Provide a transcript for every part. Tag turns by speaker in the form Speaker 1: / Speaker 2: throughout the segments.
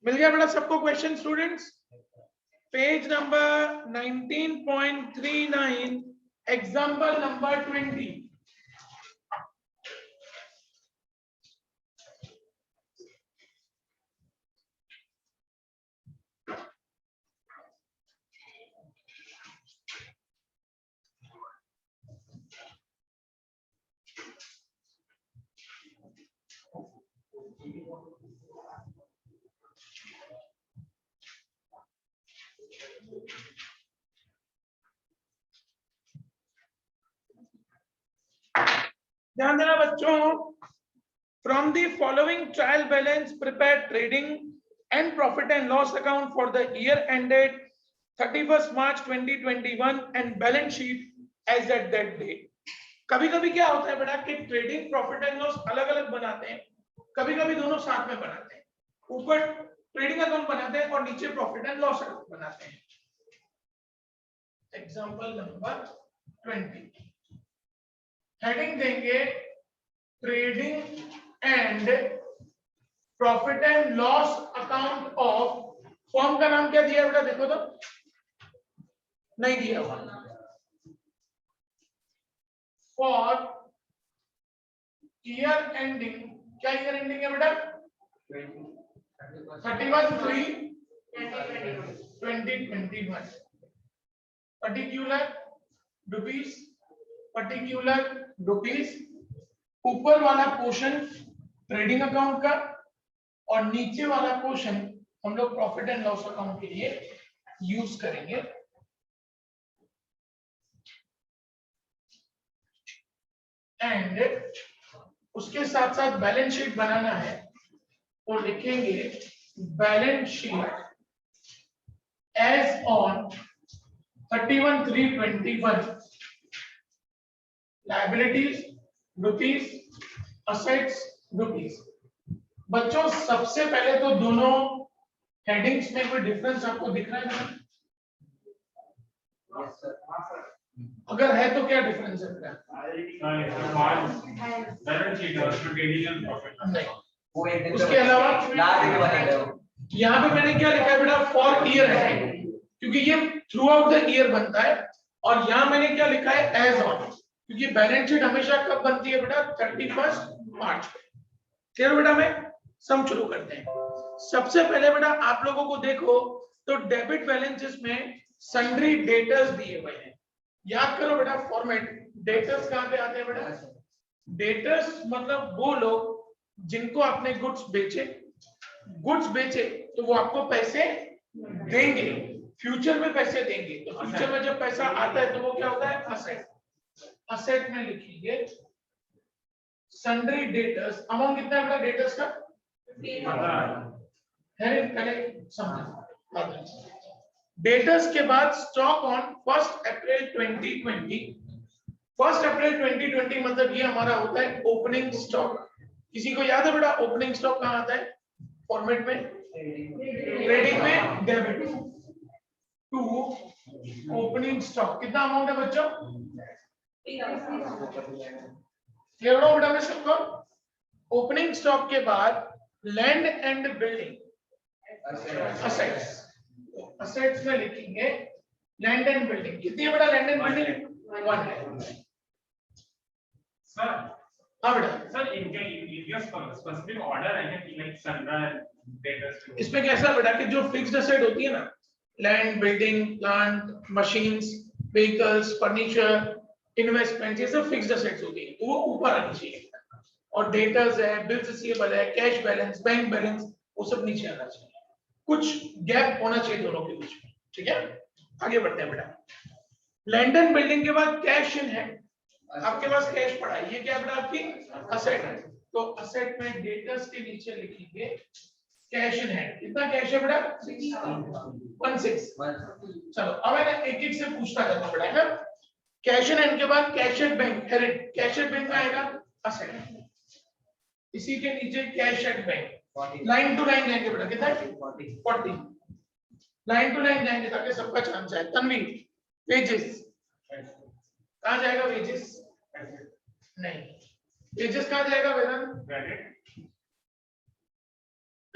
Speaker 1: मिल गया बेटा सबको question students? Page number 19.39 example number 20। ध्यान देना बच्चों, from the following trial balance prepare trading and profit and loss account for the year ended 31 March 2021 and balance sheet as at that date. कभी कभी क्या होता है बेटा कि ट्रेडिंग प्रॉफिट एंड लॉस अलग अलग बनाते हैं, कभी कभी दोनों साथ में बनाते हैं। ऊपर ट्रेडिंग अकाउंट बनाते हैं और नीचे प्रॉफिट एंड लॉस अकाउंट बनाते हैं। एग्जांपल नंबर 20 हेडिंग देंगे trading and profit and loss account of, form का नाम क्या दिया है बेटा देखो तो, नहीं दिया हुआ, फॉर ईयर एंडिंग, क्या ईयर एंडिंग है बेटा 31/3/2021, पर्टिकुलर रुपीस, ऊपर वाला पोर्शन ट्रेडिंग अकाउंट का और नीचे वाला पोर्शन हम लोग प्रॉफिट एंड लॉस अकाउंट के लिए यूज करेंगे। एंड उसके साथ साथ बैलेंस शीट बनाना है तो लिखेंगे balance sheet as on 31/3/21, liabilities rupees, assets rupees. बच्चों सबसे पहले तो दोनों हेडिंग्स में कोई डिफरेंस आपको दिख रहा है ना? अगर है तो क्या डिफरेंस है बेटा? उसके अलावा यहाँ पे मैंने क्या लिखा है बेटा फॉर ईयर है, क्योंकि ये थ्रू आउट द ईयर बनता है। और यहाँ मैंने क्या लिखा है एज ऑन, क्योंकि बैलेंस शीट हमेशा कब बनती है बेटा 31 मार्च पे। क्लियर बेटा? में सम शुरू करते हैं। सबसे पहले बेटा आप लोगों को देखो तो डेबिट बैलेंसेस में सन्ड्री डेटर्स दिए हुए हैं। याद करो बेटा फॉर्मेट, डेटर्स कहां पे आते हैं बेटा? डेटर्स मतलब वो लोग जिनको आपने गुड्स बेचे तो वो आपको पैसे देंगे, फ्यूचर में पैसे देंगे। तो फ्यूचर में जब पैसा आता है तो वो क्या होता है? असेट में लिखिए सन्ड्री डेटर्स। अमाउंट कितना है बेटा डेटर्स का? डेटर्स के बाद स्टॉक ऑन 1 अप्रैल 2020। 1 अप्रैल 2020 मतलब ये हमारा होता है ओपनिंग स्टॉक। किसी को याद है बेटा ओपनिंग स्टॉक कहाँ आता है फॉर्मेट में? ट्रेडिंग में डेबिट टू ओपनिंग स्टॉक। कितना अमाउंट है बच्चों? क्लियर हो बेटा? में सबको ओपनिंग स्टॉक के बाद लैंड एंड बिल्डिंग असेट्स में लिखेंगे लैंड एंड बिल्डिंग। कितनी है बेटा लैंड एंड बिल्डिंग? 1 है
Speaker 2: सर।
Speaker 1: हाँ बेटा
Speaker 2: सर इनके स्पेसिफिक ऑर्डर है कि लाइक सनराइज।
Speaker 1: इसमें कैसा बेटा कि जो फिक्स्ड असेट होती है ना, land building plant machines vehicles furniture investment, ये सब फिक्स्ड असेट्स होती है, वो ऊपर आनी चाहिए। और डेटर्स है, बिल्स रिसीवेबल है, कैश बैलेंस, बैंक बैलेंस, वो सब नीचे आना चाहिए। कुछ गैप होना चाहिए दोनों के बीच में। ठीक है, आगे बढ़ते हैं बेटा। लैंड एंड बिल्डिंग के बाद कैश इन हैंड, आपके पास कैश पड़ा है, ये क्या बेटा आपकी असेट है। तो असेट में डेटर्स के नीचे लिखेंगे कैश इन हैंड। कितना कैश है बेटा? 16। चलो अब मैं एक एक से पूछता जाता हूं बेटा। कैश इन हैंड के बाद cash at bank, cash at bank आएगा असेट। इसी के नीचे cash at bank, line to line जाएंगे बेटा। कितना? 40 लाइन टू लाइन जाएंगे ताकि सबका चांस है। तनवीर वेजेस कहां जाएगा? वेजेस नहीं, वेजेस कहां जाएगा? वेतन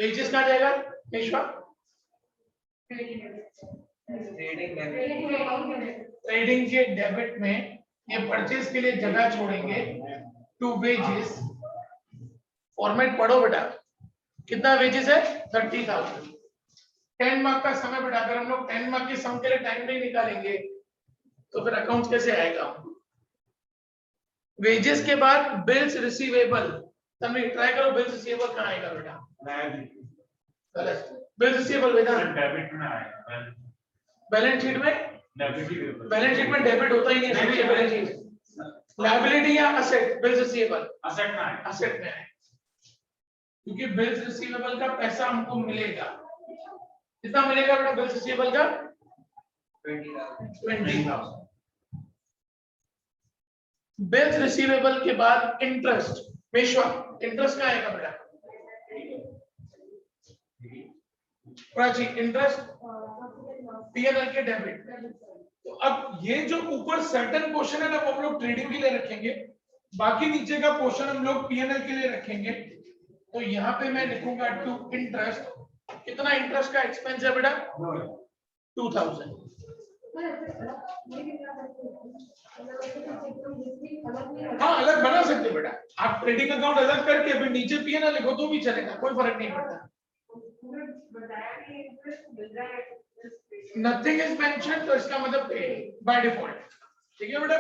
Speaker 1: वेजेस कहाँ जाएगा विश्वा? ट्रेडिंग के डेबिट में ये परचेज के लिए जगह छोड़ेंगे टू वेजेस। फॉर्मेट पढ़ो बेटा, कितना वेजेस है 30,000। 10 मार्क का समय बेटा, अगर हम लोग 10 मार्क के सम के लिए टाइम नहीं निकालेंगे तो फिर अकाउंट कैसे आएगा? वेजेस के बाद बिल्स रिसीवेबल, तन्वी ट्राई करो बिल्स रिसीवेबल कहाँ आएगा बेटा? गलत, बिल्स रिसीवेबल बेटा
Speaker 2: डेबिट में आएगा,
Speaker 1: बैलेंस शीट में।
Speaker 2: डेबिट
Speaker 1: बैलेंस शीट में डेबिट होता ही नहीं है, सभी बैलेंस शीट लायबिलिटी या असेट, बिल्स रिसीवेबल
Speaker 2: असेट में आएगा,
Speaker 1: असेट में है, क्योंकि बिल्स रिसीवेबल का पैसा हमको मिलेगा। कितना मिलेगा बेटा बिल्स रिसीवेबल का? 20,000। बिल्स रिसीवेबल के बाद इंटरेस्ट, विश्वा इंटरेस्ट का आएगा बेटा? प्राची इंटरेस्ट पीएनएल के डेबिट। तो अब ये जो ऊपर सर्टेन पोर्शन है ना वो हम लोग ट्रेडिंग के लिए रखेंगे, बाकी नीचे का पोर्शन हम लोग पीएनएल के लिए रखेंगे। तो यहाँ पे मैं लिखूंगा टू इंटरेस्ट। कितना इंटरेस्ट का एक्सपेंस है बेटा? 2000। हाँ अलग बना सकते बेटा, आप ट्रेडिंग अकाउंट अलग करके फिर नीचे पीएनएल लिखो तो भी चलेगा, कोई फर्क नहीं पड़ता। नथिंग इज मेंशन तो इसका मतलब बाय डिफॉल्ट, ठीक है बेटा।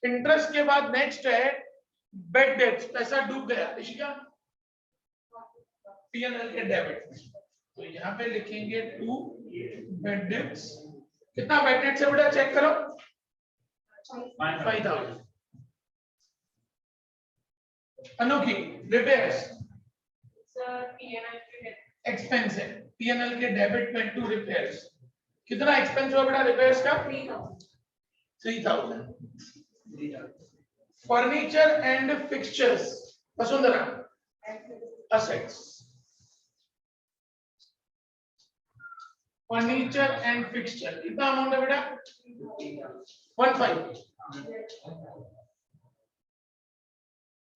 Speaker 1: इंटरेस्ट के बाद नेक्स्ट है बेड डेट्स, पैसा डूब गया ऋषिका पीएनएल के डेबिट, तो यहाँ पे लिखेंगे टू बेड डेट्स। कितना बेड डेट्स है बेटा चेक करो? 5,000। अनोखी रिपेयर्स एक्सपेंस है पीएनएल के डेबिट में टू रिपेयर्स। कितना एक्सपेंस हुआ बेटा रिपेयर्स का? 3,000। Furniture and fixtures Vasundhara assets, furniture and fixture कितना अमाउंट है बेटा? 15।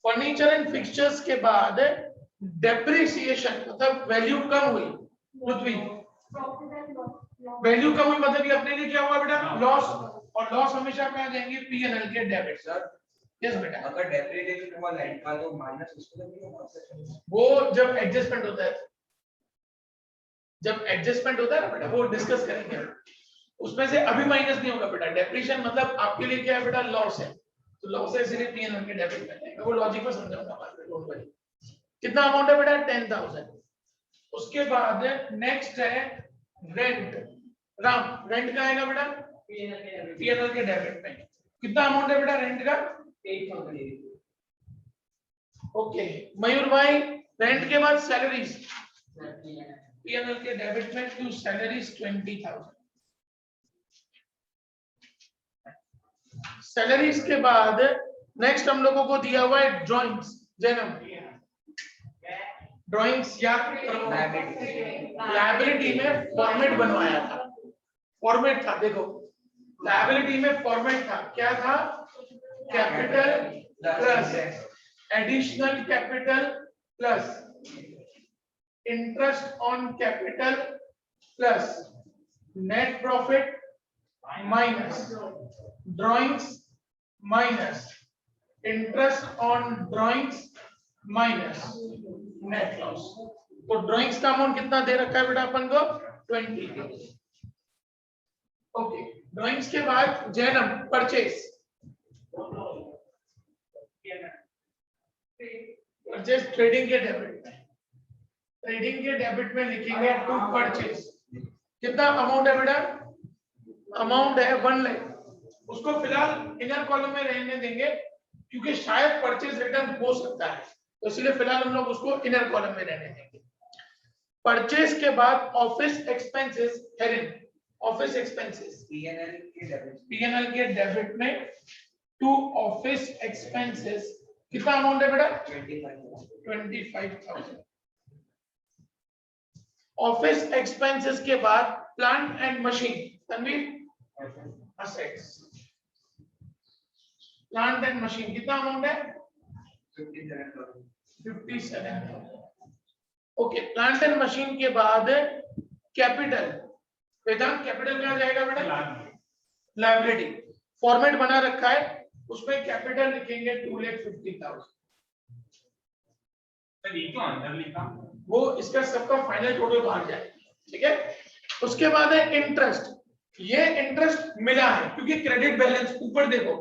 Speaker 1: फर्नीचर एंड फिक्सचर्स के बाद डेप्रिसिएशन मतलब वैल्यू कम हुई, पृथ्वी वैल्यू कम हुई मतलब ये अपने लिए क्या हुआ बेटा? लॉस, और लॉस हमेशा कहाँ जाएंगे? पीएनएल के डेबिट। सर यस बेटा,
Speaker 3: अगर डेप्रिसिएशन हुआ लैंड का तो माइनस उसको तो
Speaker 1: वो जब एडजस्टमेंट होता है, जब एडजस्टमेंट होता है ना बेटा वो डिस्कस करेंगे, उसमें से अभी माइनस नहीं होगा बेटा। डेप्रिसिएशन मतलब आपके लिए क्या है बेटा? लॉस है, तो लॉस है इसलिए पीएनएल के डेबिट में जाएगा, वो लॉजिक में समझाऊंगा बाद में, डोंट वरी। कितना अमाउंट है बेटा? 10,000। उसके बाद नेक्स्ट है रेंट। राम रेंट का आएगा बेटा? पीएनएल के डेबिट में। कितना अमाउंट है बेटा रेंट का?
Speaker 3: 8,000।
Speaker 1: ओके मयूर भाई, रेंट के बाद सैलरीज पीएनएल के डेबिट में टू सैलरीज 20,000। सैलरीज के बाद नेक्स्ट हम लोगों को दिया हुआ है ड्राइंग्स। जैनम ड्राइंग्स या लायबिलिटी में फॉर्मेट बनवाया था, फॉर्मेट था देखो लायबिलिटी में फॉर्मेट था, क्या था? Capital plus additional capital plus interest on capital plus net profit minus drawings minus interest on drawings minus net loss. तो ड्राइंग्स का अमाउंट कितना दे रखा है बेटा अपन को? 20,000। ओके ड्राइंग्स के बाद जैनम परचेज, परचेज ट्रेडिंग के डेबिट में, ट्रेडिंग के डेबिट में लिखेंगे टू परचेज। कितना अमाउंट है बेटा? अमाउंट है 1 लाख। उसको फिलहाल इनर कॉलम में रहने देंगे क्योंकि शायद परचेज रिटर्न हो सकता है, तो इसलिए फिलहाल हम लोग उसको इनर कॉलम में रहने देंगे। परचेज के बाद office expenses, herein office expenses PNL के डेबिट में टू ऑफिस एक्सपेंसेस। कितना अमाउंट है बेटा? 25,000। ऑफिस एक्सपेंसेस के बाद प्लांट एंड मशीन, तनवीर असेट्स, प्लांट एंड मशीन कितना अमाउंट है? 57,000। ओके, प्लांट एंड मशीन के बाद कैपिटल, वेदांत कैपिटल कहाँ जाएगा बेटा? लायबिलिटी फॉर्मेट बना रखा है, उसमें कैपिटल लिखेंगे 2,50,000।
Speaker 2: सर ये क्यों अंदर लिखा?
Speaker 1: वो इसका सबका फाइनल टोटल बाहर जाएगा, ठीक है। उसके बाद है इंटरेस्ट, ये इंटरेस्ट मिला है क्योंकि क्रेडिट बैलेंस ऊपर देखो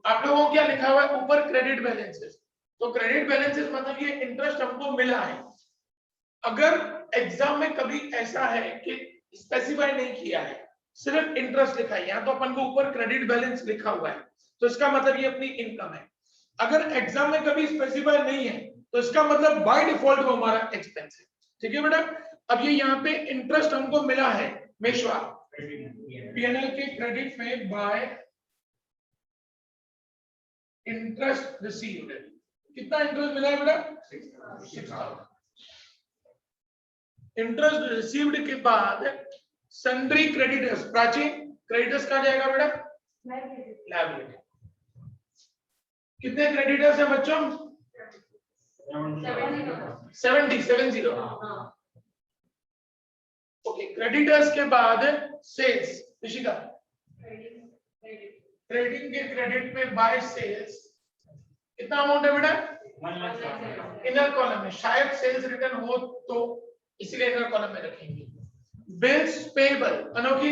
Speaker 1: आप लोगों को क्या लिखा हुआ है ऊपर, क्रेडिट बैलेंसेस। तो क्रेडिट बैलेंसेस मतलब ये इंटरेस्ट हमको मिला है। अगर एग्जाम में कभी ऐसा है कि स्पेसिफाई नहीं किया है, सिर्फ इंटरेस्ट लिखा है, यहाँ तो अपन को ऊपर क्रेडिट बैलेंस लिखा हुआ है, तो इसका मतलब ये अपनी इनकम है। अगर एग्जाम में कभी स्पेसिफाई नहीं है तो इसका मतलब बाय डिफॉल्ट वो हमारा एक्सपेंस है, ठीक है बेटा। अब ये यहाँ पे इंटरेस्ट हमको मिला है मेशवा पीएनएल के क्रेडिट में बाय इंटरेस्ट रिसीव्ड। कितना इंटरेस्ट मिला है बेटा? 6,000। इंटरेस्ट रिसीव्ड के बाद सन्ड्री क्रेडिटर्स, प्राचीन क्रेडिटर्स कहाँ जाएगा बेटा? लायबिलिटी। कितने क्रेडिटर्स हैं बच्चों? 70। ओके, क्रेडिटर्स के बाद सेल्स, ऋषिका ट्रेडिंग के क्रेडिट में बाय सेल्स कितना अमाउंट है बेटा?
Speaker 2: 1 लाख।
Speaker 1: इनर कॉलम में शायद सेल्स रिटर्न हो तो इसलिए इनर कॉलम में रखेंगे। बिल्स पेबल अनोखी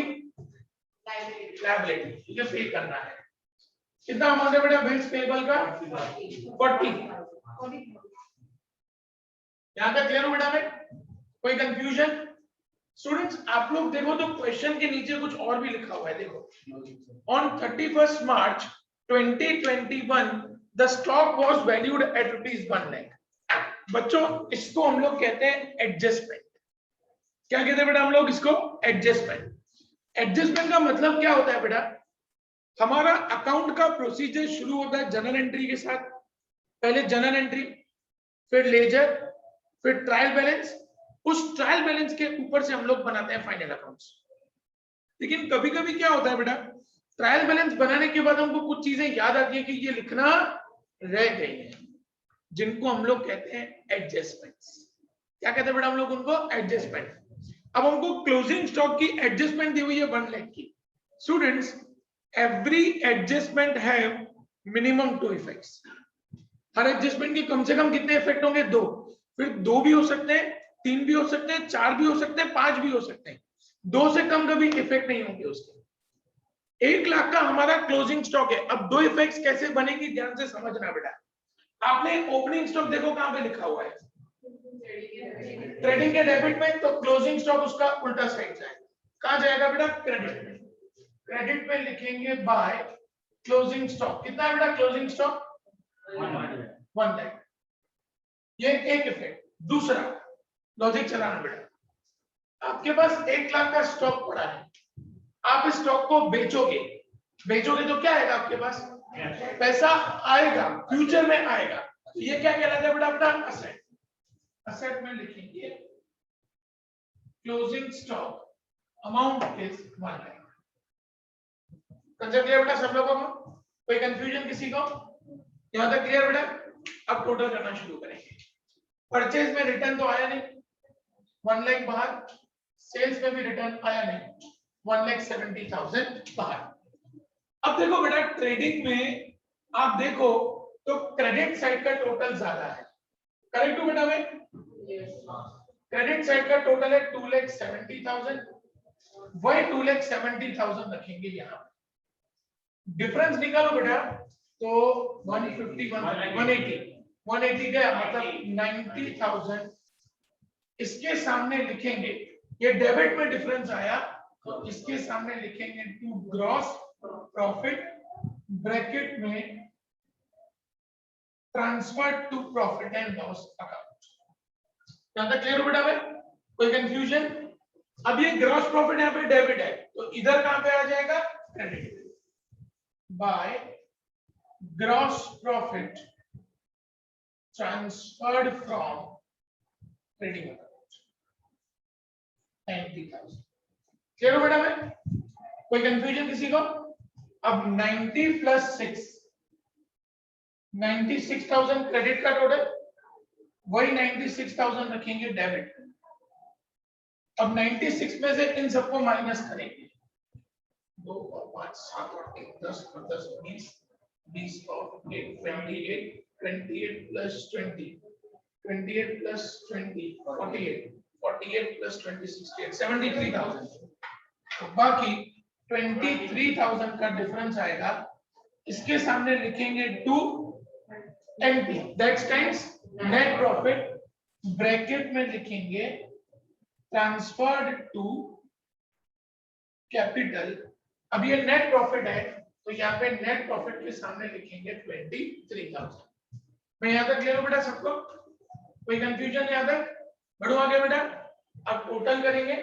Speaker 1: लायबिलिटी, ये पे करना है। कितना अमाउंट है बेटा बिल्स पेबल का? 40। यहां तक क्लियर हो बेटा? में कोई कंफ्यूजन? स्टूडेंट्स आप लोग देखो तो क्वेश्चन के नीचे कुछ और भी लिखा हुआ है, देखो on 31st March 2021 the stock was valued at ₹1 lakh. बच्चों इसको हम लोग कहते हैं एडजस्टमेंट। क्या कहते हैं बेटा हम लोग इसको? एडजस्टमेंट। एडजस्टमेंट का मतलब क्या होता है बेटा? हमारा अकाउंट का प्रोसीजर शुरू होता है जनरल एंट्री के साथ। पहले जनरल एंट्री, फिर लेजर, फिर ट्रायल बैलेंस। उस ट्रायल बैलेंस के ऊपर से हम लोग बनाते हैं फाइनल अकाउंट्स। लेकिन कभी कभी क्या होता है बेटा, ट्रायल बैलेंस बनाने के बाद हमको कुछ चीजें याद आती है कि ये लिखना रह गई है, जिनको हम लोग कहते हैं एडजस्टमेंट्स। क्या कहते हैं बेटा हम लोग उनको? एडजस्टमेंट। अब हमको क्लोजिंग स्टॉक की एडजस्टमेंट दी हुई है 1 लाख की। Students every adjustment have minimum 2 effects. Her adjustment के कम से कम कितने इफेक्ट होंगे? 2। फिर 2 भी हो सकते हैं, 3 भी हो सकते हैं, 4 भी हो सकते हैं, 5 भी हो सकते हैं। 2 से कम कभी इफेक्ट नहीं होंगे उसके। 1 लाख का हमारा क्लोजिंग स्टॉक है। अब 2 इफेक्ट्स कैसे बनेंगी ध्यान से समझना बेटा। आपने ओपनिंग स्टॉक देखो कहां पे लिखा हुआ है? ट्रेडिंग के डेबिट में, तो क्लोजिंग स्टॉक उसका उल्टा साइड जाएगा। कहां जाएगा बेटा? क्रेडिट में। क्रेडिट में लिखेंगे बाय क्लोजिंग स्टॉक। कितना है बेटा क्लोजिंग स्टॉक? 1 लाख। ये एक इफेक्ट। दूसरा लॉजिक चलाना बेटा, आपके पास 1 लाख का स्टॉक पड़ा है, आप इस स्टॉक को बेचोगे। बेचोगे तो क्या आएगा आपके पास? पैसा आएगा, फ्यूचर में आएगा। तो ये क्या कहलाता है बेटा? अपना असेट। असेट में लिखेंगे closing stock amount is 1 lakh. Concept clear बेटा सब लोगों को? कोई कंफ्यूजन किसी को? यहां तक क्लियर बेटा? अब टोटल करना शुरू करेंगे। परचेज में रिटर्न तो आया नहीं, 1 लाख बाहर। सेल्स में भी रिटर्न आया नहीं, 1,70,000 बाहर। अब देखो बेटा ट्रेडिंग में आप देखो तो क्रेडिट साइड का टोटल ज्यादा है, करेक्ट हो बेटा? में क्रेडिट साइड का टोटल है 2,70,000, वही 2,70,000 रखेंगे यहाँ। डिफरेंस निकालो बेटा तो 180 गया, मतलब 90,000 इसके सामने लिखेंगे। ये डेबिट में डिफरेंस आया तो इसके सामने लिखेंगे टू ग्रॉस प्रॉफिट ब्रैकेट में transfer to profit and loss account. यहां तक क्लियर हो बेटा? में कोई कंफ्यूजन? अब ये ग्रॉस प्रॉफिट यहाँ पे डेबिट है तो इधर कहां पे आ जाएगा? Credit. By gross profit transferred from trading account 90,000। Clear हो बेटा? में कोई कंफ्यूजन किसी को? अब 90 प्लस 6, 96,000 क्रेडिट का टोटल, वही 96,000 रखेंगे डेबिट। अब 96 में से इन सबको माइनस करेंगे, 2 और 5 7 और 1 10 और 10 20 20 और 8 28 28 प्लस 20 28 प्लस 20 48 48 प्लस 20 68 73,000। तो बाकी 23,000 का डिफरेंस आएगा, इसके सामने लिखेंगे 2 MP that's times net profit, bracket में लिखेंगे ट्रांसफर्ड टू कैपिटल। अब ये नेट प्रॉफिट है तो यहाँ पे नेट प्रॉफिट के सामने लिखेंगे 23,000। मैं यहाँ तक ले लो बेटा सबको, कोई कंफ्यूजन यहाँ तक? बढ़ो आगे बेटा। अब टोटल करेंगे,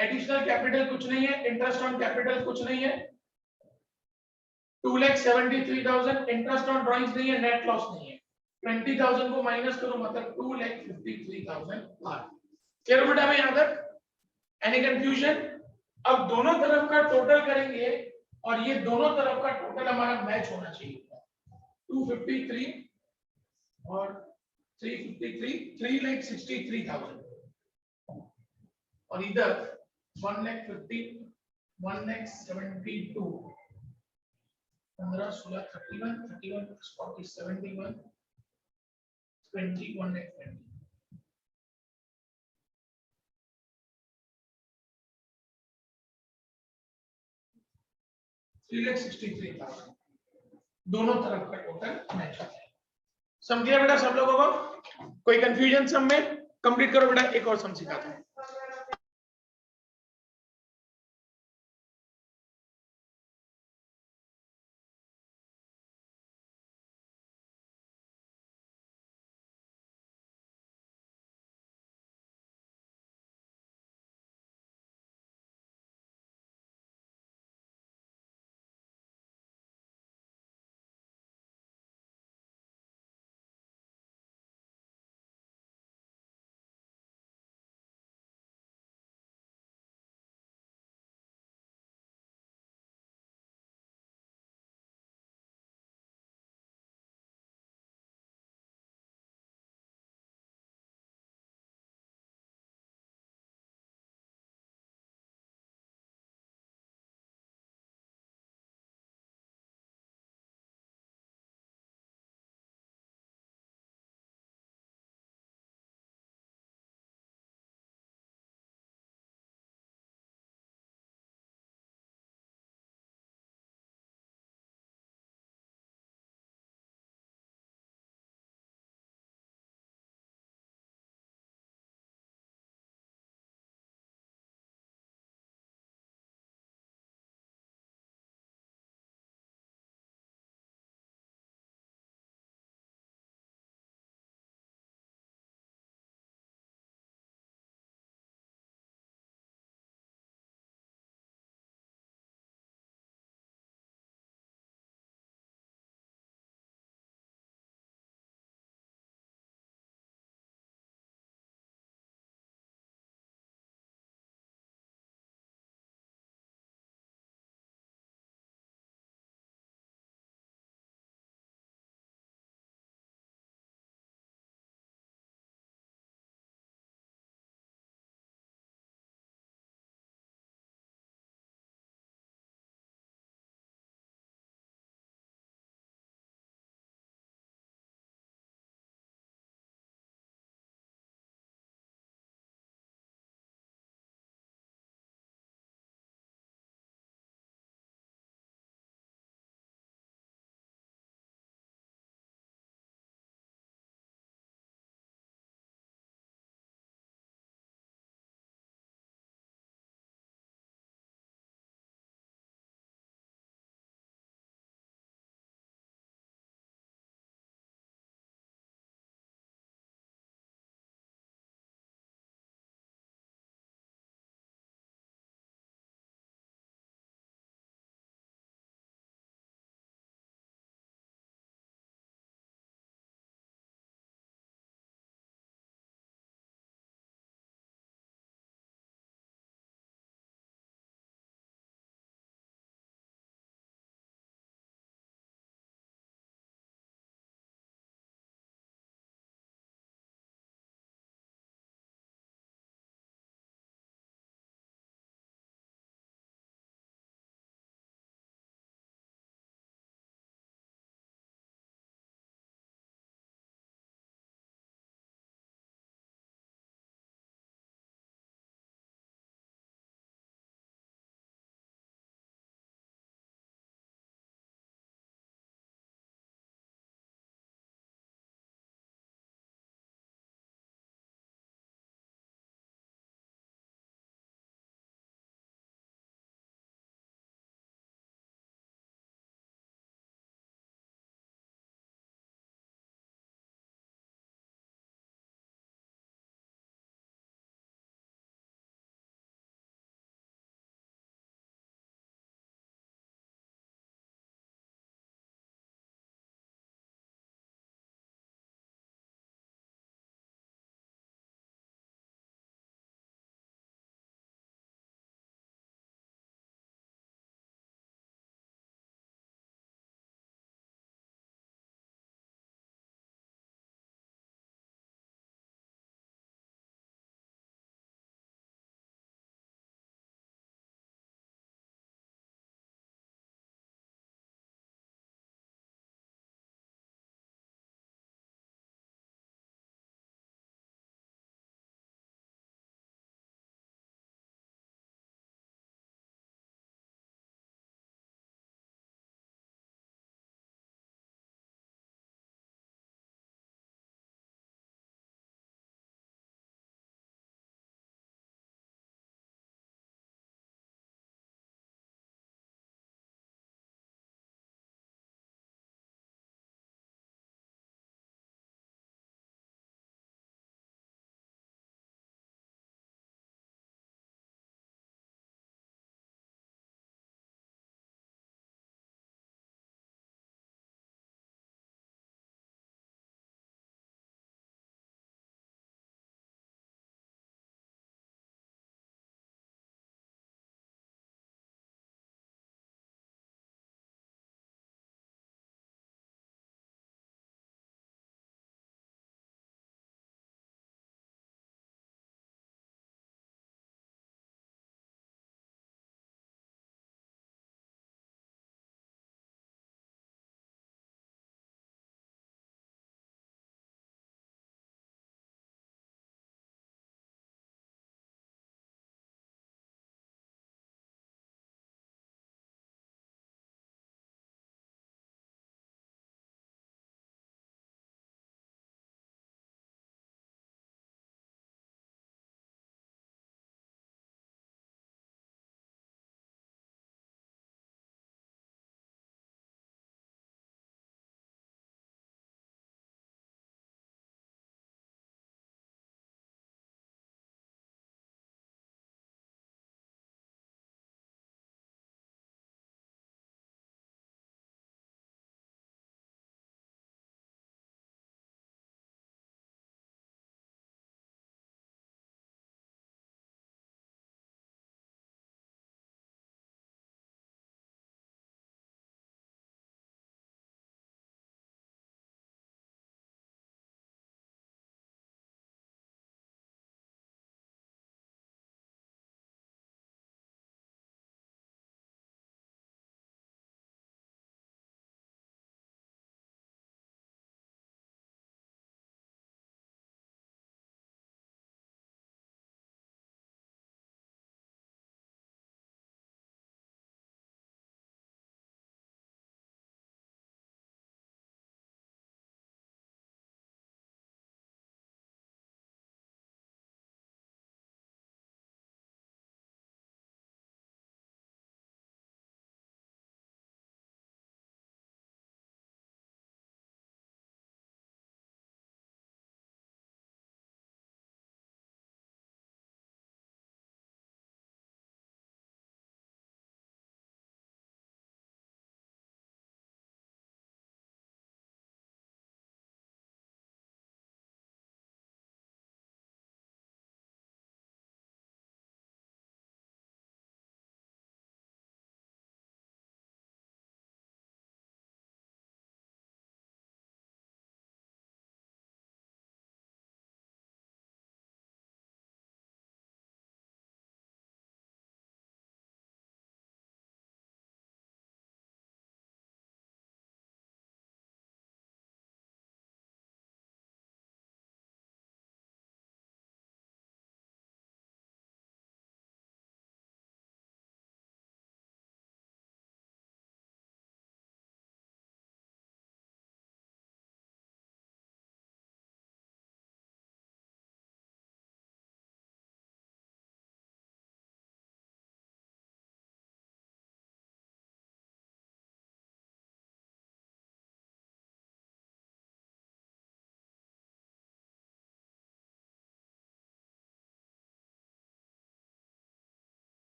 Speaker 1: एडिशनल कैपिटल कुछ नहीं है, इंटरेस्ट ऑन कैपिटल कुछ नहीं है, 2,73,000, इंटरेस्ट ऑन ड्राइंग्स नहीं है, नेट लॉस नहीं है, 20,000 को माइनस करो मतलब 2,53,000। चलो बेटा मैं यहाँ तक, एनी कंफ्यूजन? अब दोनों तरफ का टोटल करेंगे और ये दोनों तरफ का टोटल हमारा मैच होना चाहिए। 253 और 353 3,63,000 और इधर 1,50 1,72 15 16 31 31 plus 40 71 21 1,20 3,63,000 दोनों तरफ का टोटल मैच होता है। समझिए बेटा सब लोगों को? कोई कंफ्यूजन सम में? कंप्लीट करो बेटा, एक और सम सिखाता हूं।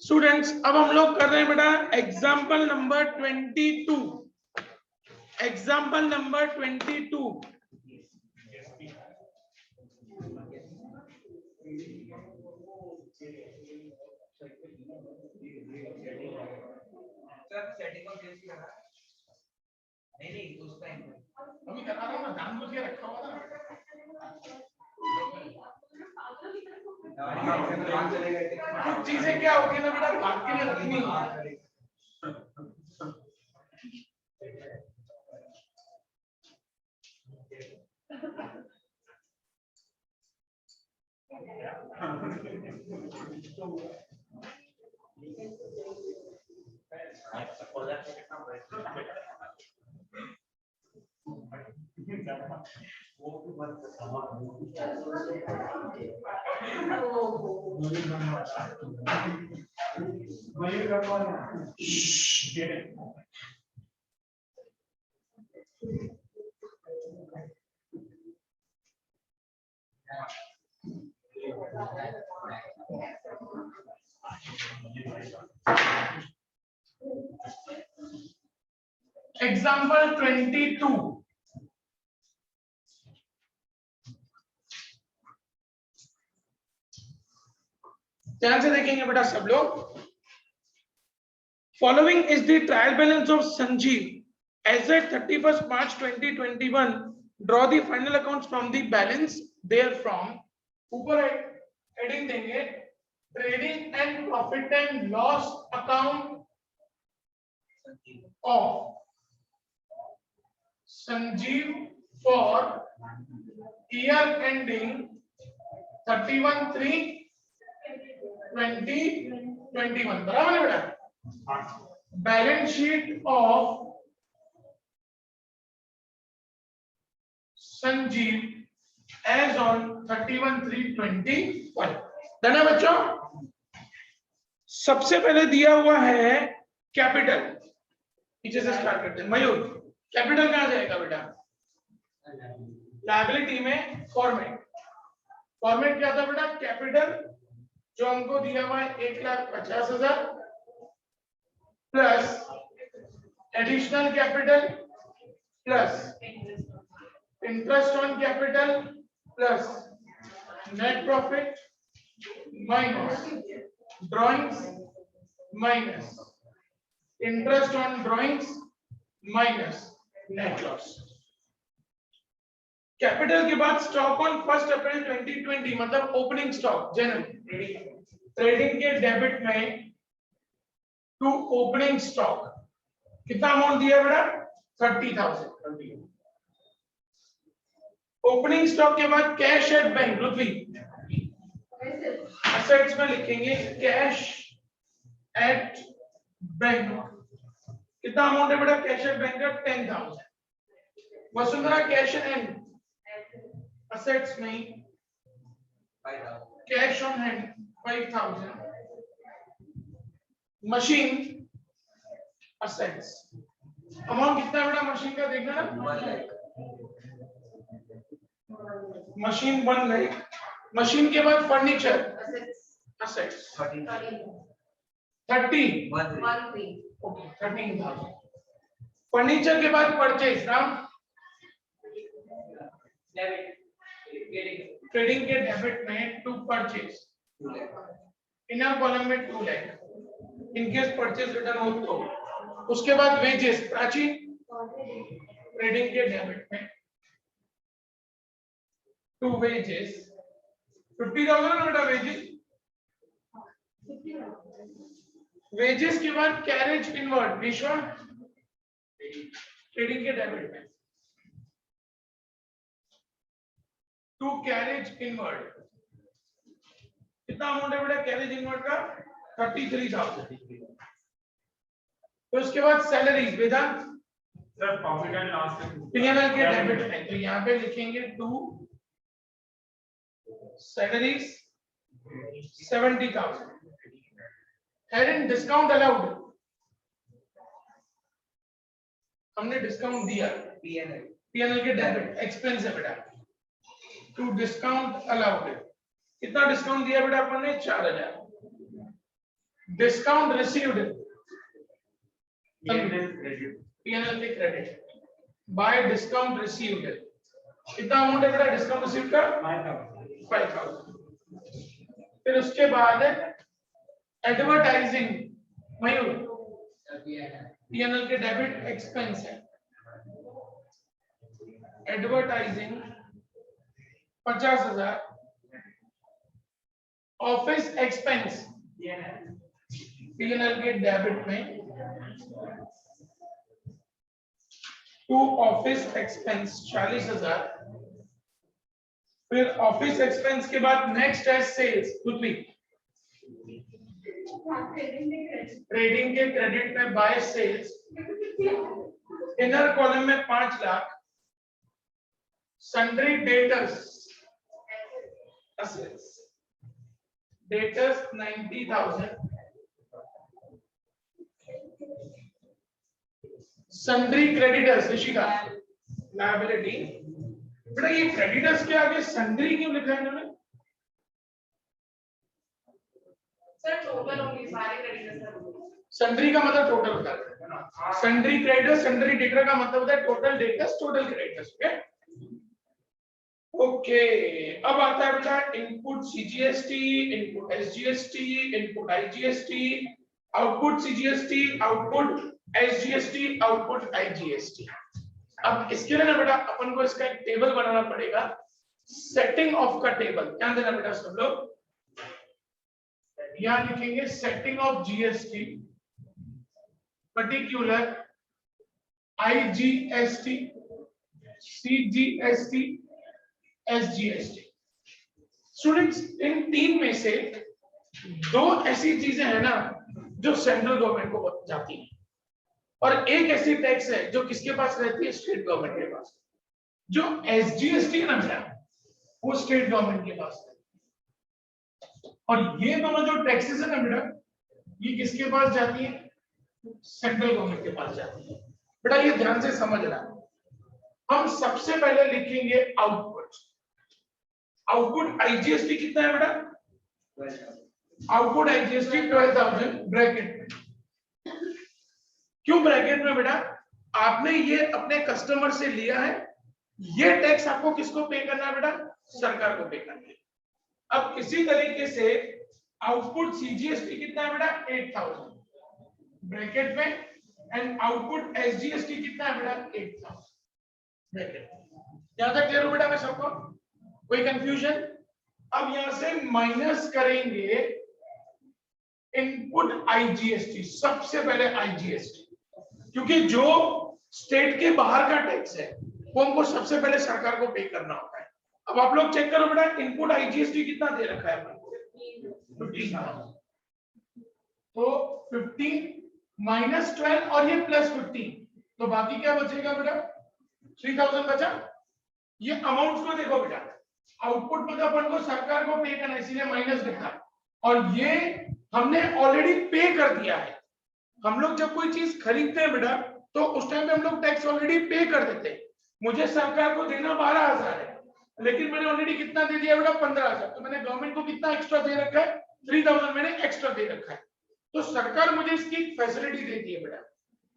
Speaker 1: स्टूडेंट्स अब हम लोग कर रहे हैं बेटा example number 22। Example number 22।
Speaker 3: Sir setting of date लगा नहीं उस टाइम
Speaker 1: अभी करा रहा हूँ ना, जानबूझ के रखा हुआ था। कुछ चीजें क्या होती है ना बेटा, बात के लिए रखनी है। एग्जाम्पल 22। ध्यान से देखेंगे बेटा सब लोग। Following is the trial balance of Sanjeev as at 31st March 2021। Draw the final accounts from the balance there from. ऊपर हेडिंग देंगे trading and profit and loss account of Sanjeev for year ending 31/3/2021। बराबर है बेटा। Balance sheet of Sanjeev as on 31/3/21। Done है बच्चों। सबसे पहले दिया हुआ है कैपिटल। पीछे से स्टार्ट करते हैं। मयूर कैपिटल कहां जाएगा बेटा? लायबिलिटी में फॉर्मेट। फॉर्मेट क्या था बेटा? कैपिटल जो हमको दिया हुआ है 1,50,000 plus additional capital plus interest on capital plus net profit minus drawings minus interest on drawings minus net loss. Capital के बाद स्टॉक ऑन 1 अप्रैल 2020 मतलब ओपनिंग स्टॉक जनरल ट्रेडिंग के डेबिट में टू ओपनिंग स्टॉक कितना अमाउंट दिया बेटा? 30,000। Opening stock के बाद cash at bank Prithvi assets में लिखेंगे कैश एट बैंक। कितना अमाउंट है बेटा कैश एट बैंक का? 10,000। वसुंधरा कैश एंड assets में cash on hand 5,000। Machine assets amount कितना है बेटा मशीन का? देखना ना, मशीन 1 लाख। मशीन के बाद फर्नीचर assets 13,000। फर्नीचर के बाद परचेज राम ट्रेडिंग के डेबिट में टू परचेज इनर कॉलम में 2 lakh in case purchase return हो तो। उसके बाद वेजेस प्राची ट्रेडिंग के डेबिट में टू वेजेस 50,000 ना बेटा वेजेस। वेजेस के बाद कैरेज इनवर्ड विश्व ट्रेडिंग के डेबिट में टू कैरेज इनवर्ड कितना अमाउंट है बेटा कैरेज इनवर्ड का? 33,000। तो उसके बाद सैलरीज वेदांत
Speaker 2: sir profit and loss
Speaker 1: PNL के डेबिट में तो यहाँ पे लिखेंगे to salaries 70,000। And discount allowed हमने डिस्काउंट दिया पीएनएल के डेबिट एक्सपेंस है बेटा टू डिस्काउंट अलाउड। कितना डिस्काउंट दिया बेटा अपन ने? 4,000। डिस्काउंट रिसीव्ड
Speaker 2: P&L
Speaker 1: P&L के क्रेडिट बाय डिस्काउंट रिसीव्ड कितना अमाउंट है बेटा डिस्काउंट रिसीव्ड का 5000। फिर उसके बाद एडवर्टाइजिंग मयूर P&L के डेबिट एक्सपेंस है एडवर्टाइजिंग 50,000। ऑफिस एक्सपेंस P&L के डेबिट में टू ऑफिस एक्सपेंस 40,000। फिर ऑफिस एक्सपेंस के बाद नेक्स्ट है सेल्स पृथ्वी ट्रेडिंग के क्रेडिट में बाय सेल्स इनर कॉलम में 5 lakh sundry debtors assets debtors 90,000 sundry creditors Rishika liability बेटा ये क्रेडिटर्स के आगे सन्ड्री क्यों लिखा है इन्होंने
Speaker 4: सर टोटल होंगे सारे क्रेडिटर्स
Speaker 1: सन्ड्री का मतलब टोटल होता है सन्ड्री क्रेडिटर्स सन्ड्री डेटर का मतलब होता है total debtors total creditors okay अब आता है बेटा input CGST input SGST input IGST output CGST output SGST output IGST. अब इसके लिए ना बेटा अपन को इसका एक टेबल बनाना पड़ेगा सेटिंग ऑफ का टेबल ध्यान देना बेटा सब लोग यहां लिखेंगे setting of GST particular IGST CGST SGST. Students in तीन में से दो ऐसी चीजें हैं ना जो सेंट्रल गवर्नमेंट को जाती हैं और एक ऐसी टैक्स है जो किसके पास रहती है स्टेट गवर्नमेंट के पास। जो एसजीएसटी है ना बेटा वो स्टेट गवर्नमेंट के पास है और ये दोनों जो टैक्सेस है ना बेटा ये किसके पास जाती है सेंट्रल गवर्नमेंट के पास जाती है। बेटा ये ध्यान से समझना हम सबसे पहले लिखेंगे आउटपुट आउटपुट आईजीएसटी कितना है बेटा आउटपुट आईजीएसटी 12,000 ब्रैकेट में। क्यों ब्रैकेट में बेटा आपने ये अपने कस्टमर से लिया है ये टैक्स आपको किसको पे करना है बेटा सरकार को पे करना है। अब इसी तरीके से आउटपुट सीजीएसटी कितना है बेटा 8,000 ब्रैकेट में एंड आउटपुट एसजीएसटी कितना है बेटा 8,000 ब्रैकेट। यहां तक क्लियर हो बेटा मैं सबको कोई कंफ्यूजन। अब यहां से माइनस करेंगे इनपुट आईजीएसटी सबसे पहले आईजीएसटी क्योंकि जो स्टेट के बाहर का टैक्स है वो हमको सबसे पहले सरकार को पे करना होता है। अब आप लोग चेक करो बेटा इनपुट आईजीएसटी कितना दे रखा है अपन को 15,000 तो 15 माइनस 12 और ये प्लस 15 तो बाकी क्या बचेगा बेटा 3,000 बचा। ये अमाउंट को देखो बेटा आउटपुट में तो अपन को सरकार को पे करना इसीलिए माइनस लिखा और ये हमने ऑलरेडी पे कर दिया है। हम लोग जब कोई चीज खरीदते हैं बेटा तो उस टाइम पे हम लोग टैक्स ऑलरेडी पे कर देते हैं। मुझे सरकार को देना 12,000 है लेकिन मैंने ऑलरेडी कितना दे दिया बेटा 15,000 तो मैंने गवर्नमेंट को कितना एक्स्ट्रा दे रखा है 3,000 मैंने एक्स्ट्रा दे रखा है। तो सरकार मुझे इसकी फैसिलिटी देती है बेटा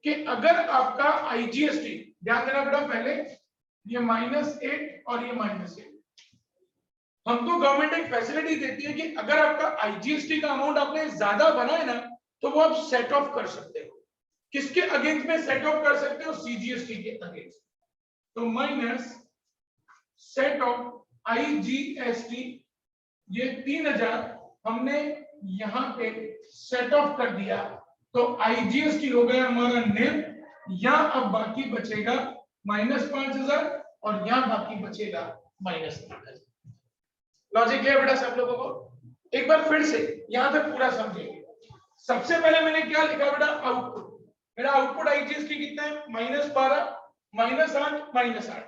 Speaker 1: कि अगर आपका आईजीएसटी ध्यान देना बेटा पहले ये -8 और ये -8 हमको गवर्नमेंट एक फैसिलिटी देती है कि अगर आपका आईजीएसटी का अमाउंट आपने ज्यादा बनाए ना तो वो आप सेट ऑफ कर सकते हो। किसके अगेंस्ट में सेट ऑफ कर सकते हो सीजीएसटी के अगेंस्ट। तो माइनस सेट ऑफ आईजीएसटी ये 3,000 हमने यहां पे सेट ऑफ कर दिया तो आईजीएसटी हो गया हमारा निल। यहां अब बाकी बचेगा -5,000 और यहां बाकी बचेगा -8,000। लॉजिक है बेटा सब लोगों को एक बार फिर से यहां तक पूरा समझेंगे। सबसे पहले मैंने क्या लिखा बेटा आउटपुट मेरा आउटपुट आईजीएसटी कितना है -12 -8 -8।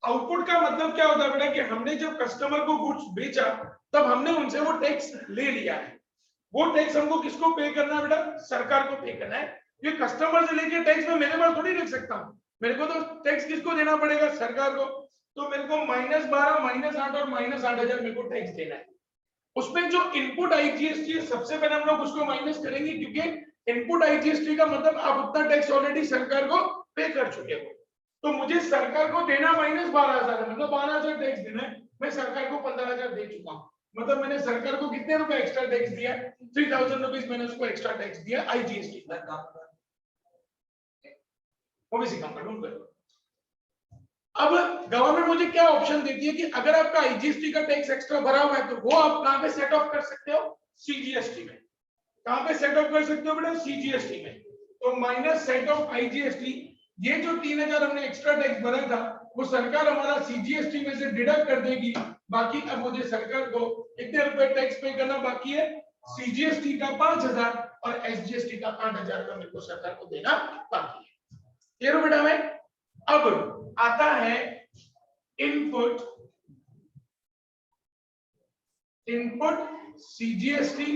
Speaker 1: आउटपुट का मतलब क्या होता है बेटा कि हमने जब कस्टमर को गुड्स बेचा तब हमने उनसे वो टैक्स ले लिया है। वो टैक्स हमको किसको पे करना है बेटा सरकार को पे करना है। ये कस्टमर से लेके टैक्स में मेरे पास थोड़ी रख सकता हूँ मेरे को तो टैक्स किसको देना पड़ेगा सरकार को। तो मेरे को -12 -8 और -8,000 मेरे को टैक्स देना है। उसमें जो इनपुट आईजीएसटी है सबसे पहले हम लोग उसको माइनस करेंगे, क्योंकि इनपुट आईजीएसटी का मतलब आप उतना टैक्स ऑलरेडी सरकार को पे कर चुके हो। तो मुझे सरकार को देना माइनस 12,000 है, मतलब 12,000 टैक्स देना है। मैं सरकार को 15,000 दे चुका हूँ, मतलब मैंने सरकार को कितने रुपए एक्स्ट्रा टैक्स दिया? 3,000 रुपीज मैंने उसको एक्स्ट्रा टैक्स दिया आईजीएसटी। ओबीसी काम कर ढूंढ कर। अब गवर्नमेंट मुझे क्या ऑप्शन देती है कि अगर आपका आईजीएसटी का टैक्स एक्स्ट्रा भरा हुआ है तो वो आप कहां पे सेट ऑफ कर सकते हो? सीजीएसटी में। कहां पे सेट ऑफ कर सकते हो बेटा? सीजीएसटी में। तो माइनस सेट ऑफ आईजीएसटी, ये जो 3,000 हमने एक्स्ट्रा टैक्स भरा था वो सरकार हमारा सीजीएसटी में से डिडक्ट कर देगी। बाकी अब मुझे सरकार को कितने रुपए टैक्स पे करना बाकी है? सीजीएसटी का 5,000 और एसजीएसटी का 8,000 का मेरे को सरकार को देना बाकी है। क्लियर हो बेटा? मैं अब आता है इनपुट सीजीएसटी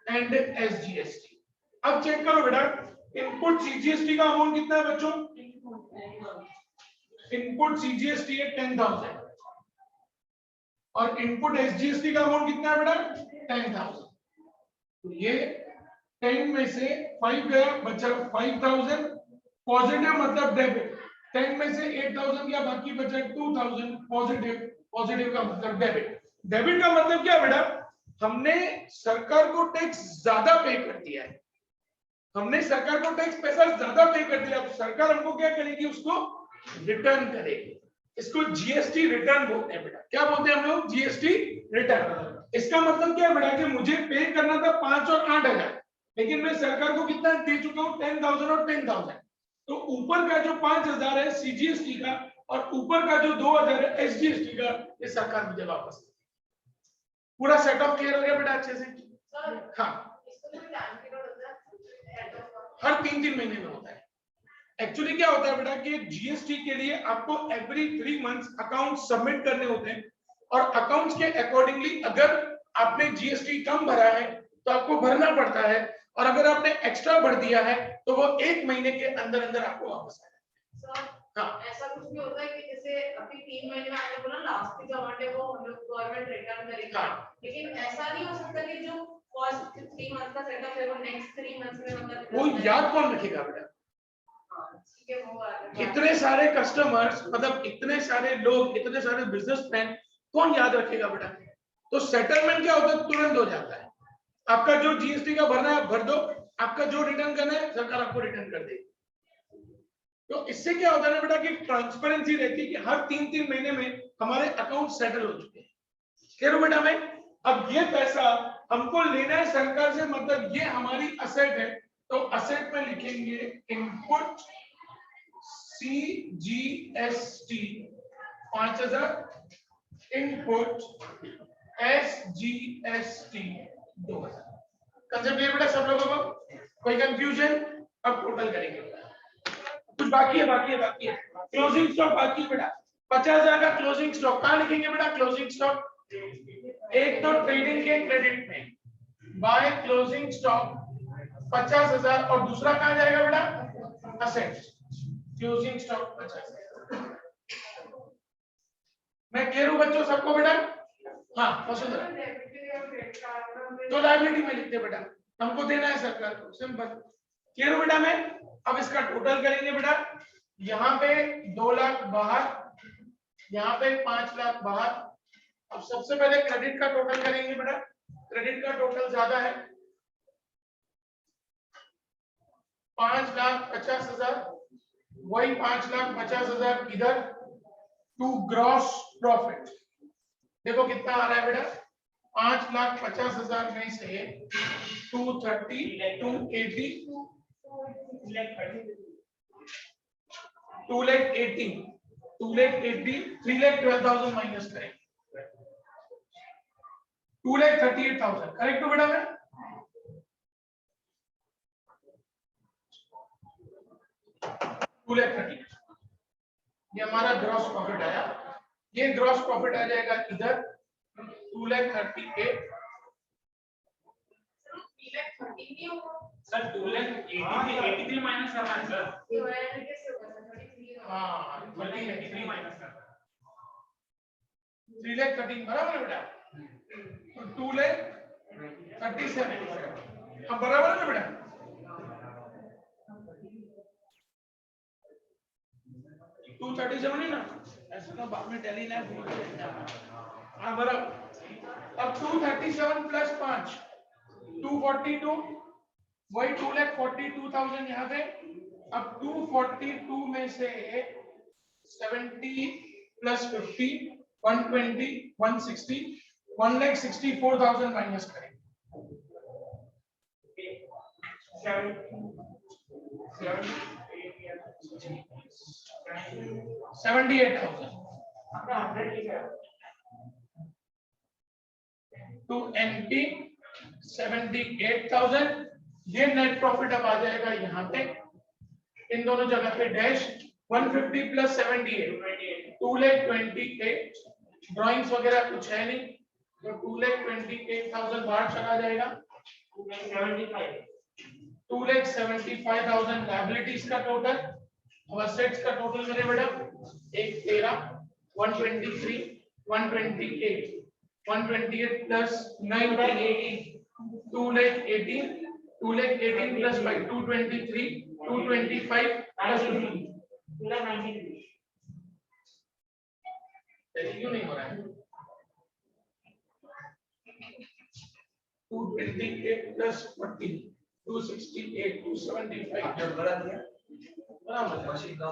Speaker 1: एंड एसजीएसटी। अब चेक करो बेटा, इनपुट सीजीएसटी का अमाउंट कितना है बच्चों? इनपुट सीजीएसटी है 10,000 और इनपुट एसजीएसटी का अमाउंट कितना है बेटा? 10,000। तो ये 10 में से 5 गया, बचा 5,000। पॉजिटिव मतलब डेबिट। 10 में से 8,000 गया, बाकी बचा 2,000 पॉजिटिव। पॉजिटिव का मतलब डेबिट। डेबिट का मतलब क्या बेटा? हमने सरकार को टैक्स ज्यादा पे कर दिया है। हमने सरकार को टैक्स पैसा ज्यादा पे कर दिया, अब सरकार हमको क्या करेगी? उसको रिटर्न करेगी। इसको जीएसटी रिटर्न बोलते हैं बेटा। क्या बोलते हैं हम लोग? GST return. इसका मतलब क्या है बेटा कि मुझे पे करना था 5 और 8,000, लेकिन मैं सरकार को कितना दे चुका हूं? 10,000 और 10,000। तो ऊपर का जो 5,000 है सीजीएसटी का और ऊपर का जो 2,000 है एसजीएसटी का, ये सरकार मुझे वापस देगी। पूरा सेट ऑफ क्लियर हो गया बेटा अच्छे से? हाँ, हर 3-3 महीने में होता है। एक्चुअली क्या होता है बेटा कि जीएसटी के लिए आपको एवरी 3 मंथ्स अकाउंट सबमिट करने होते हैं और अकाउंट्स के अकॉर्डिंगली अगर आपने जीएसटी कम भरा है तो आपको भरना पड़ता है, और अगर आपने एक्स्ट्रा भर दिया है तो वो 1 महीने के अंदर अंदर आपको वापस आएगा। हाँ,
Speaker 4: ऐसा कुछ भी होता है कि जैसे अभी 3 महीने में आपने बोला लास्ट की जो अमाउंट है वो हम लोग गवर्नमेंट रिटर्न करेगी।
Speaker 1: हाँ।
Speaker 4: लेकिन ऐसा नहीं हो सकता कि जो फर्स्ट 3 मंथ का सेटअप है वो नेक्स्ट 3 मंथ्स में मतलब
Speaker 1: वो याद कौन रखेगा बेटा?
Speaker 4: ठीक है, वो बात है।
Speaker 1: इतने सारे कस्टमर्स, मतलब इतने सारे लोग, इतने सारे बिजनेसमैन, कौन याद रखेगा बेटा? तो सेटलमेंट क्या होता है? तुरंत हो जाता है। आपका जो जीएसटी का भरना है भर दो, आपका जो रिटर्न करना है सरकार आपको रिटर्न कर देगी। तो इससे क्या होता है ना बेटा कि ट्रांसपेरेंसी रहती है कि हर 3-3 महीने में हमारे अकाउंट सेटल हो चुके हैं। क्लियर हो बेटा? मैं अब ये पैसा हमको लेना है सरकार से, मतलब ये हमारी असेट है। तो असेट में लिखेंगे input CGST 5,000, input SGST 2,000। Concept clear बेटा सब लोगों को? कोई कंफ्यूजन? अब टोटल करेंगे। कुछ बाकी है क्लोजिंग स्टॉक बाकी है बेटा। 50,000 का क्लोजिंग स्टॉक कहां लिखेंगे बेटा? क्लोजिंग स्टॉक एक तो ट्रेडिंग के क्रेडिट में बाय क्लोजिंग स्टॉक 50,000 और दूसरा कहां जाएगा बेटा? असेट्स। Closing stock 50,000। मैं क्लियर हूं बच्चों सबको बेटा? हाँ, वसुंधरा। तो लायबिलिटी में लिखते बेटा, हमको देना है सरकार को, सिंपल। क्लियर हो बेटा? मैं अब इसका टोटल करेंगे बेटा। यहाँ पे 2 लाख बाहर, यहाँ पे 5 लाख बाहर। अब सबसे पहले क्रेडिट का टोटल करेंगे बेटा। क्रेडिट का टोटल ज्यादा है 5,50,000, वही 5,50,000 इधर टू ग्रॉस प्रॉफिट। देखो कितना आ रहा है बेटा? 5,50,000 में से 230, 280, 3,12,000 माइनस करें 2,38,000। करेक्ट हो बेटा? मैं 2,30,000 ये हमारा ग्रॉस प्रॉफिट आया। ये ग्रॉस प्रॉफिट आ जाएगा इधर 2,38,000।
Speaker 2: सर 2,83 माइनस करना है सर।
Speaker 1: हाँ,
Speaker 2: 2,83 माइनस करना है।
Speaker 1: 3,13,000 बराबर है बेटा? 2,37,000 अब बराबर है ना बेटा 237 है ना ऐसा ना बाद में टैली ना भूल जाए हाँ बराबर अब 237 प्लस 5 242 वही 2,42,000 यहाँ पे अब 242 में से 70 प्लस 50 120 160 1,64,000 माइनस करें 78,000 to NP 78,000 ये नेट प्रॉफिट अब आ जाएगा यहाँ पे इन दोनों जगह पे डैश 150 प्लस 78 2,28,000 ड्राइंग्स वगैरह कुछ है नहीं तो 2,28,000 बाहर चला जाएगा 2,75,000 लायबिलिटीज का टोटल और असेट्स का टोटल मेरे बेटा 113 123 128 128 प्लस 918 2,18 प्लस 5 223 225 प्लस 15 क्यों नहीं हो रहा है 228 प्लस 40 268 275
Speaker 3: आपने बता दिया
Speaker 1: बराबर
Speaker 3: मशीन का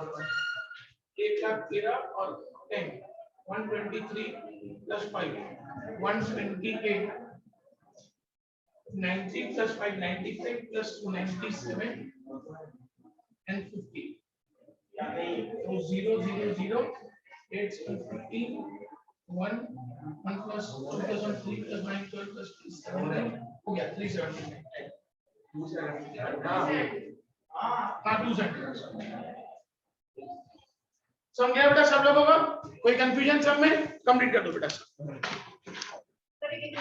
Speaker 1: 1,13 और 10 123 plus 5 128 90 plus 5 95 plus 2 97 and 50 so 0 0 0 8 15 1 1 plus 2003 plus 9 12 plus 17 हो गया 379
Speaker 3: दूसरा
Speaker 1: हाँ 2 समझ गया बेटा सब लोगों को कोई कंफ्यूजन सब में कंप्लीट कर दो बेटा
Speaker 4: तरीके से